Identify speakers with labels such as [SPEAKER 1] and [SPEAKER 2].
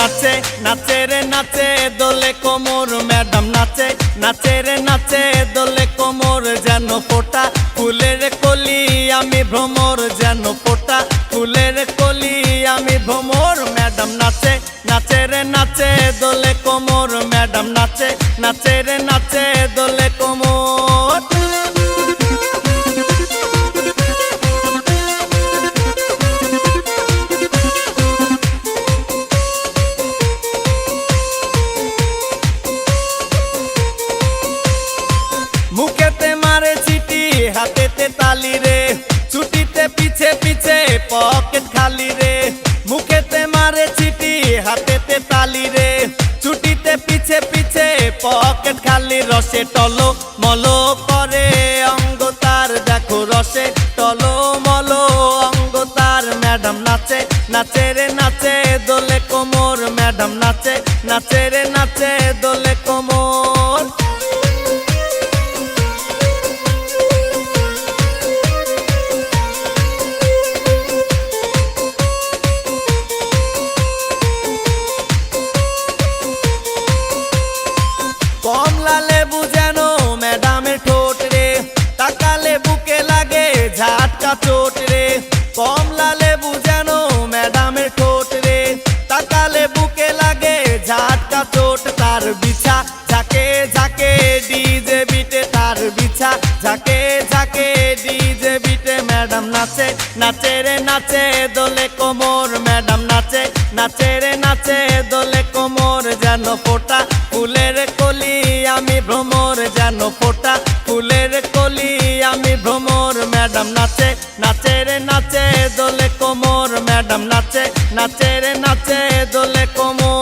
[SPEAKER 1] নাচে নাচে রে নাচে দোলে কোমর ম্যাডাম নাচে নাচে রে নাচে দোলে কোমর যেন ফোটা ফুলের কলি আমি ভ্রমর যেন ফোটা ফুলের কলি আমি ভ্রমর ম্যাডাম নাচে নাচে রে নাচে দোলে কোমর ম্যাডাম নাচে নাচে রে নাচে দোলে কোমর মুখেতে মারে চিটি হাতেতে তালি রে ছুটিতে পিছে পিছে পকেট খালি রে মুখেতে মারে চিটি হাতেতে তালি রে ছুটিতে পিছে পিছে পকেট খালি রসে টলো মলো করে অঙ্গ তার দেখো রসে টলো মলো অঙ্গ তার ম্যাডাম নাচে নাচে রে নাচে দোলে কোমর ম্যাডাম নাচে নাচে রে নাচে দোলে কোমর কমলা লেবু যেন ম্যাডামের ঠোঁট রে তাকালে বুকে লাগে ঝাটকা চোট রে কমলা লেবু যেন ম্যাডামের ঠোঁট রে তাকালে বুকে লাগে ঝাটকা চোট তার বিছা ঝাঁকে ঝাঁকে ডিজে বিটে তার বিছা ঝাঁকে ঝাঁকে ডিজে বিটে ম্যাডাম নাচে নাচে রে নাচে দোলে কোমর ম্যাডাম নাচে নাচে রে নাচে দোলে কোমর যেন ফোটা ফুলের কলি আমি ভ্রমর যেন ফোটা ফুলের কলি আমি ভ্রমর ম্যাডাম নাচে নাচে রে নাচে দোলে কোমর ম্যাডাম নাচে নাচে রে নাচে দোলে কোমর